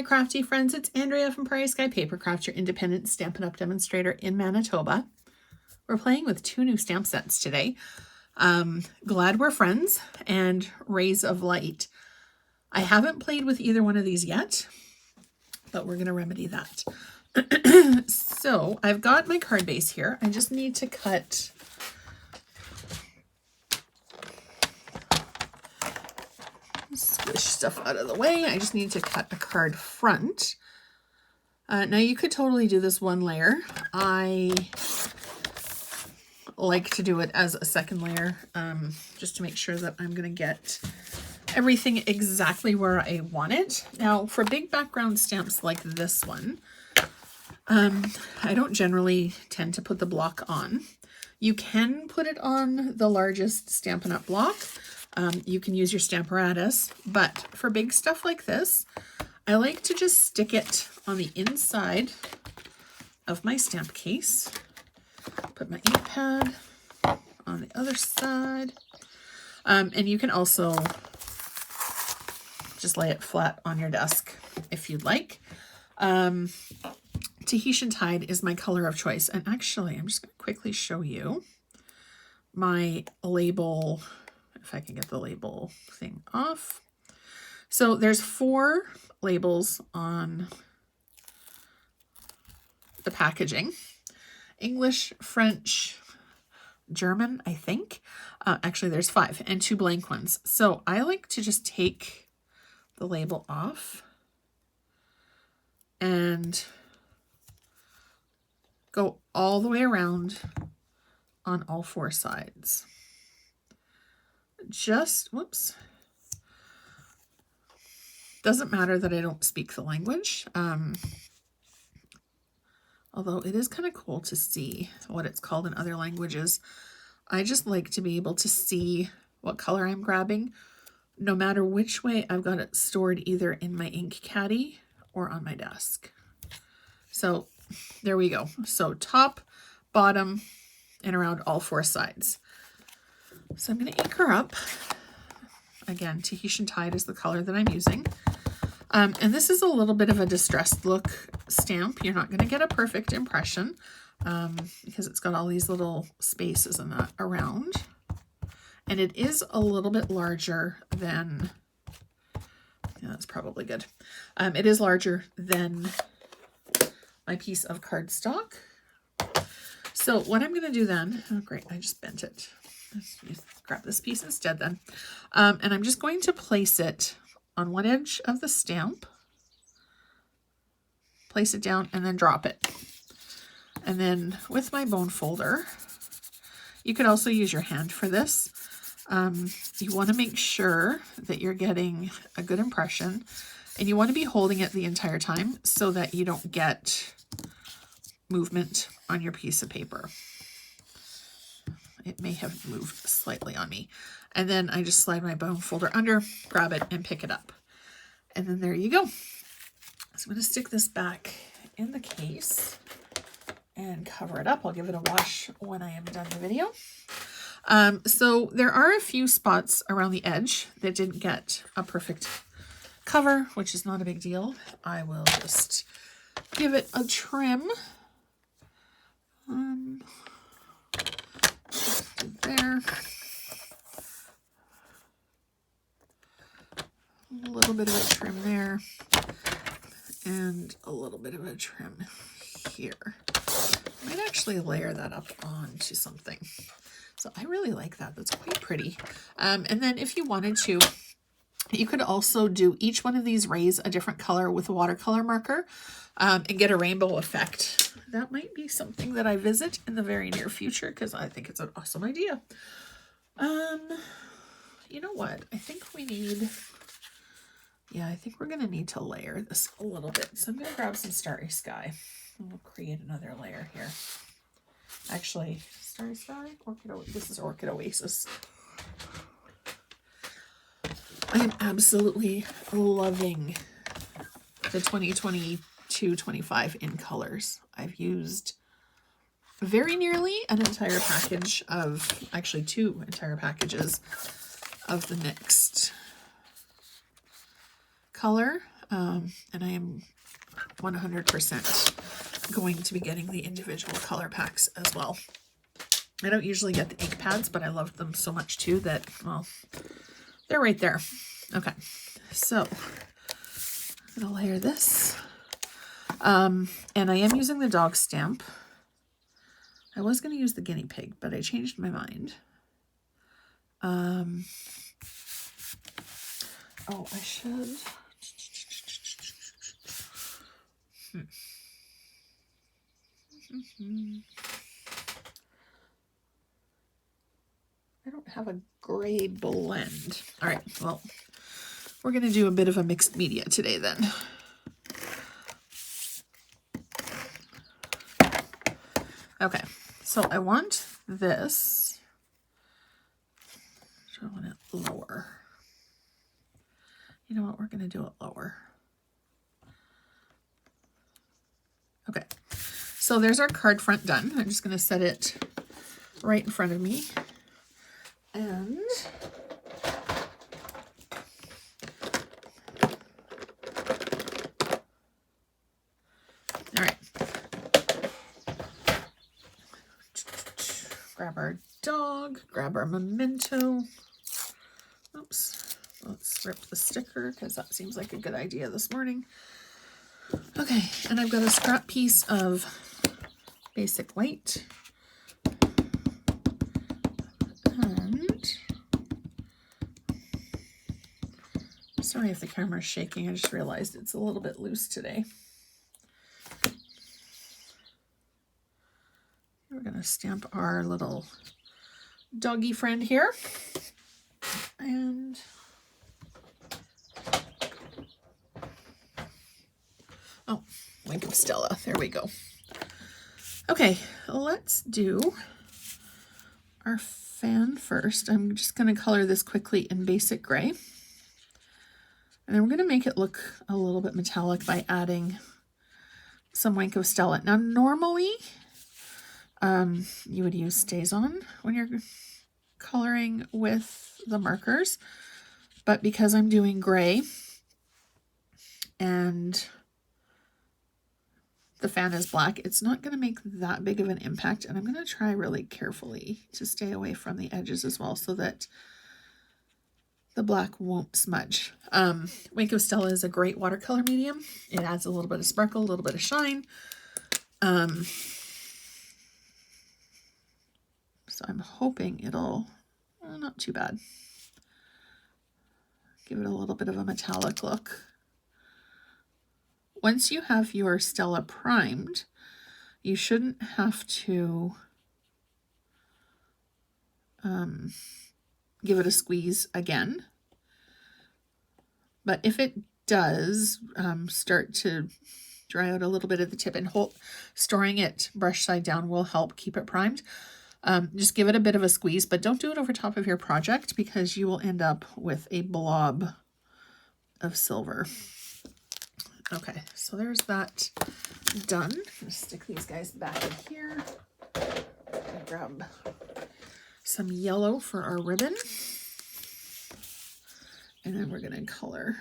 my crafty friends, it's Andrea from Prairie Sky Papercraft, your independent Stampin' Up! Demonstrator in Manitoba. We're playing with 2 new stamp sets today. Glad We're Friends and Rays of Light. I haven't played with either one of these yet, but we're going to remedy that. So I've got my card base here. I just need to cut squish stuff out of the way. I just need to cut a card front. Now you could totally do this one layer. I like to do it as a second layer, just to make sure that I'm going to get everything exactly where I want it. Now for big background stamps like this one, I don't generally tend to put the block on. You can put it on the largest Stampin' Up! Block. You can use your Stamparatus, but for big stuff like this, I like to just stick it on the inside of my stamp case. Put my ink pad on the other side. And you can also just lay it flat on your desk if you'd like. Tahitian Tide is my color of choice. And actually, I'm just going to quickly show you my label, if I can get the label thing off. So there's 4 labels on the packaging. English, French, German, I think. Actually, there's 5 and 2 blank ones. So I like to just take the label off and go all the way around on all 4 sides. Just, whoops. Doesn't matter that I don't speak the language. Although it is kind of cool to see what it's called in other languages. I just like to be able to see what color I'm grabbing, no matter which way I've got it stored, either in my ink caddy or on my desk. So there we go. So top, bottom, and around all 4 sides. So I'm going to ink her up. Again, Tahitian Tide is the color that I'm using. And this is a little bit of a distressed look stamp. You're not going to get a perfect impression because it's got all these little spaces and that around. And it is a little bit larger than, yeah, that's probably good. It is larger than my piece of cardstock. So what I'm going to do then, oh great, I just bent it. Let's grab this piece instead then. And I'm just going to place it on one edge of the stamp, place it down, and then drop it. And then with my bone folder, you could also use your hand for this. You want to make sure that you're getting a good impression, and you want to be holding it the entire time so that you don't get movement on your piece of paper. It may have moved slightly on me. And then I just slide my bone folder under, grab it, and pick it up. And then there you go. So I'm going to stick this back in the case and cover it up. I'll give it a wash when I am done the video. So there are a few spots around the edge that didn't get a perfect cover, which is not a big deal. I will just give it a trim. There. A little bit of a trim there. And a little bit of a trim here. I might actually layer that up onto something. So I really like that. That's quite pretty. And then if you wanted to, you could also do each one of these rays a different color with a watercolor marker and get a rainbow effect. That might be something that I visit in the very near future because I think it's an awesome idea. You know what? I think we need, yeah, I think we're going to need to layer this a little bit. So I'm going to grab some Starry Sky and we'll create another layer here. Actually, Starry Sky, this is Orchid Oasis. I am absolutely loving the 2022-25 in colors. I've used very nearly an entire package of, actually 2 entire packages of the mixed color. And I am 100% going to be getting the individual color packs as well. I don't usually get the ink pads, but I love them so much too that, well, they're right there. Okay, so I'm gonna layer this. And I am using the dog stamp. I was gonna use the guinea pig, but I changed my mind. Oh, I should. I don't have a gray blend. All right, well, we're going to do a bit of a mixed media today then. Okay, so I want this. I want it lower. You know what? We're going to do it lower. Okay, so there's our card front done. I'm just going to set it right in front of me. And all right, grab our dog, grab our memento. Oops, let's rip the sticker because that seems like a good idea this morning. Okay, and I've got a scrap piece of basic white. And sorry if the camera's shaking, I just realized it's a little bit loose today. We're gonna stamp our little doggy friend here. And oh, Wink of Stella, there we go. Okay, let's do our fan first. I'm just gonna color this quickly in basic gray. And then we're gonna make it look a little bit metallic by adding some Wink of Stella. Now, normally, you would use StazOn when you're coloring with the markers, but because I'm doing gray and the fan is black, it's not going to make that big of an impact, and I'm going to try really carefully to stay away from the edges as well so that the black won't smudge. Wink of Stella is a great watercolor medium. It adds a little bit of sparkle, a little bit of shine. So I'm hoping it'll, well, not too bad. Give it a little bit of a metallic look. Once you have your Stella primed, you shouldn't have to give it a squeeze again. But if it does start to dry out a little bit at the tip, and storing it brush side down will help keep it primed. Just give it a bit of a squeeze, but don't do it over top of your project because you will end up with a blob of silver. Okay, so there's that done. I'm gonna stick these guys back in here. And grab some yellow for our ribbon. And then we're gonna color.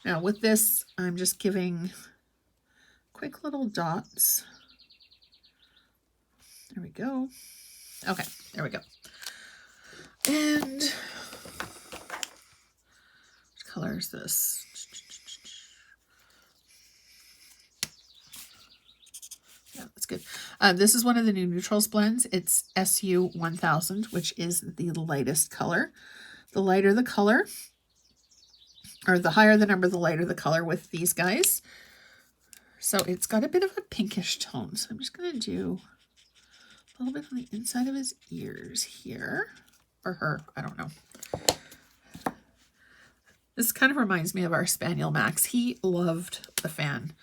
Now with this, I'm just giving quick little dots. There we go. Okay, there we go. And what color is this? Yeah, that's good. This is one of the new neutrals blends. It's SU 1000, which is the lightest color. The lighter the color, or the higher the number, the lighter the color with these guys. So it's got a bit of a pinkish tone. So I'm just going to do a little bit on the inside of his ears here, or her, I don't know. This kind of reminds me of our Spaniel Max. He loved the fan.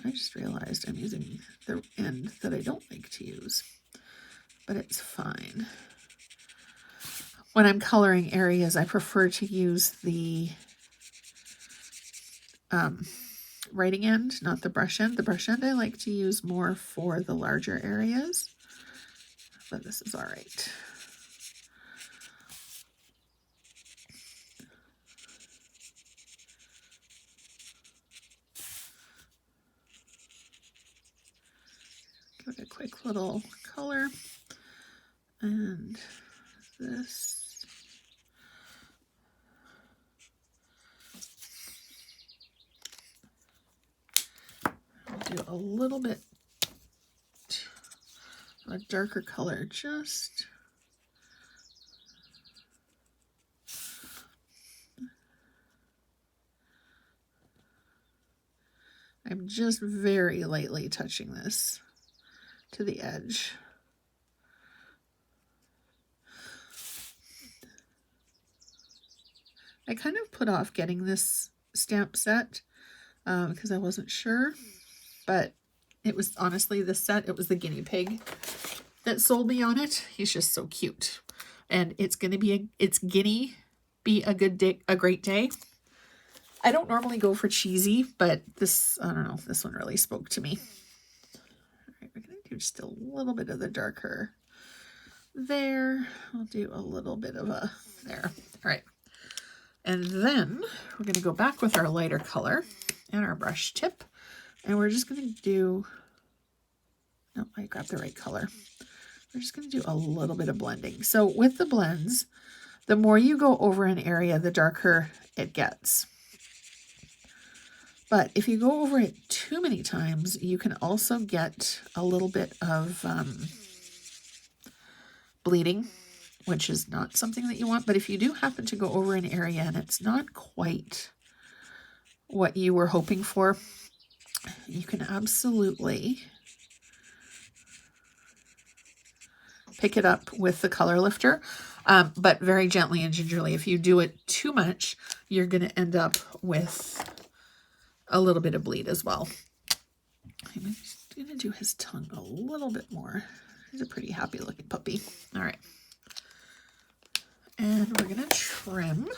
I just realized I'm using the end that I don't like to use, but it's fine. When I'm coloring areas, I prefer to use the writing end, not the brush end. The brush end I like to use more for the larger areas, but this is all right. Give it a quick little color, and this. I'll do a little bit of a darker color, just I'm just very lightly touching this to the edge. I kind of put off getting this stamp set because I wasn't sure, but it was honestly this set. It was the guinea pig that sold me on it. He's just so cute, and it's gonna be a good day, a great day. I don't normally go for cheesy, but this, I don't know, this one really spoke to me. All right, we're gonna do just a little bit of the darker there. I'll do a little bit of a there. All right. And then we're gonna go back with our lighter color and our brush tip. And we're just gonna do, no, I grabbed the right color. We're just gonna do a little bit of blending. So with the blends, the more you go over an area, the darker it gets. But if you go over it too many times, you can also get a little bit of bleeding, which is not something that you want. But if you do happen to go over an area and it's not quite what you were hoping for, you can absolutely pick it up with the color lifter, but very gently and gingerly. If you do it too much, you're going to end up with a little bit of bleed as well. I'm just going to do his tongue a little bit more. He's a pretty happy looking puppy. All right. And we're going to trim.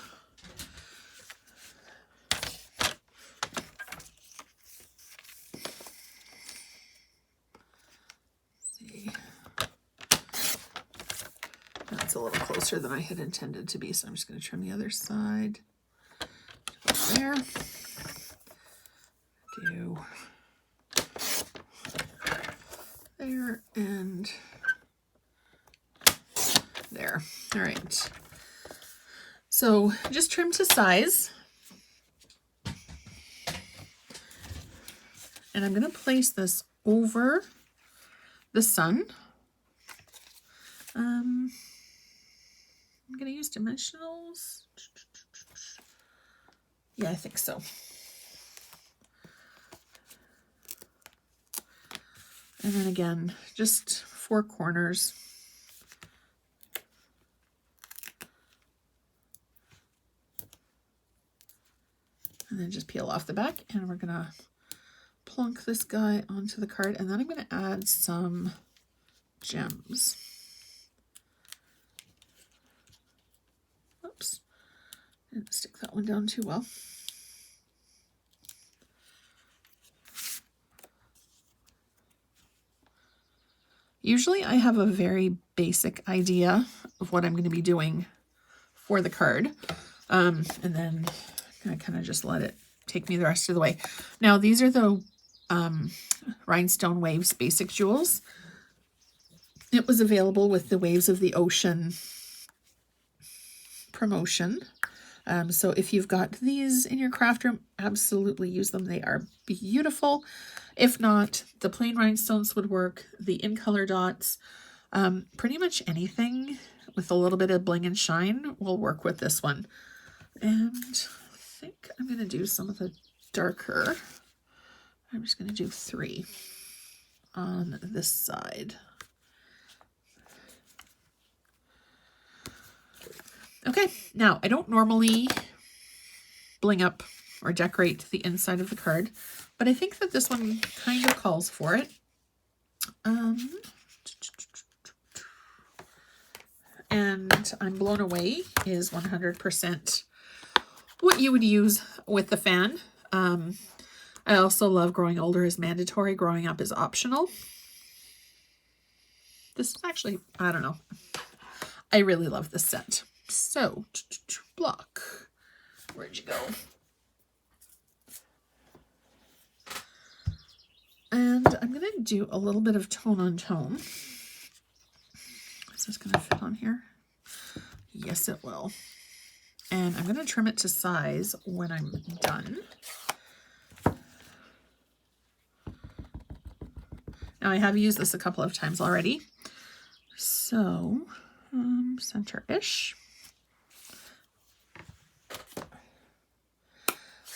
See. That's a little closer than I had intended to be, so I'm just going to trim the other side. There. Do there and there. All right. So just trim to size. And I'm going to place this over the sun. I'm going to use dimensionals. Yeah, I think so. And then again, just 4 corners. And then just peel off the back, and we're gonna plunk this guy onto the card, and then I'm gonna add some gems. Oops, didn't stick that one down too well. Usually I have a very basic idea of what I'm going to be doing for the card. And then I kind of just let it take me the rest of the way. Now these are the Rhinestone Waves Basic Jewels. It was available with the Waves of the Ocean promotion. So if you've got these in your craft room, absolutely use them. They are beautiful. If not, the plain rhinestones would work. The in color dots, pretty much anything with a little bit of bling and shine will work with this one. And I think I'm going to do some of the darker. I'm just going to do 3 on this side. Okay, now I don't normally bling up or decorate the inside of the card, but I think that this one kind of calls for it. And I'm Blown Away is 100% what you would use with the fan. I also love Growing Older is Mandatory, Growing Up is Optional. This is actually, I don't know. I really love this set. So, block. Where'd you go? And I'm going to do a little bit of tone on tone. Is this going to fit on here? Yes, it will. And I'm going to trim it to size when I'm done. Now, I have used this a couple of times already. So, center-ish.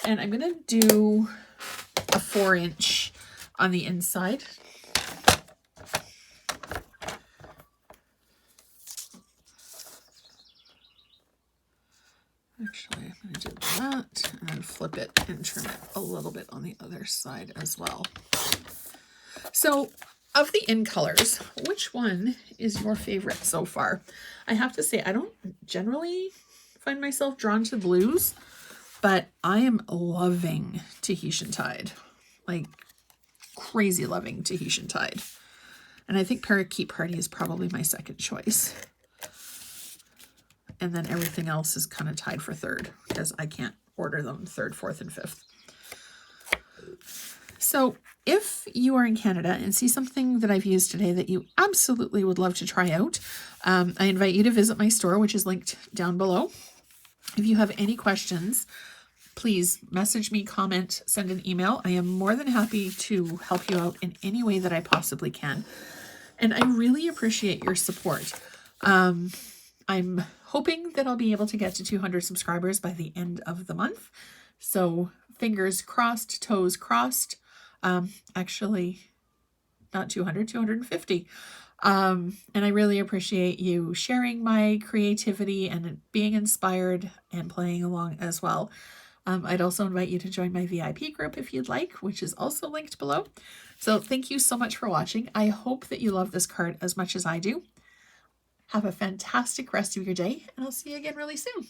And I'm going to do a 4-inch on the inside. Actually, I'm going to do that and then flip it and trim it a little bit on the other side as well. So, of the in colors, which one is your favorite so far? I have to say, I don't generally find myself drawn to blues, but I am loving Tahitian Tide. Like, crazy loving Tahitian Tide. And I think Parakeet Party is probably my second choice. And then everything else is kind of tied for third, because I can't order them third, fourth, and fifth. So if you are in Canada and see something that I've used today that you absolutely would love to try out, I invite you to visit my store, which is linked down below. If you have any questions, please message me, comment, send an email. I am more than happy to help you out in any way that I possibly can. And I really appreciate your support. I'm hoping that I'll be able to get to 200 subscribers by the end of the month. So fingers crossed, toes crossed. Actually, not 200, 250. And I really appreciate you sharing my creativity and being inspired and playing along as well. I'd also invite you to join my VIP group if you'd like, which is also linked below. So thank you so much for watching. I hope that you love this card as much as I do. Have a fantastic rest of your day, and I'll see you again really soon.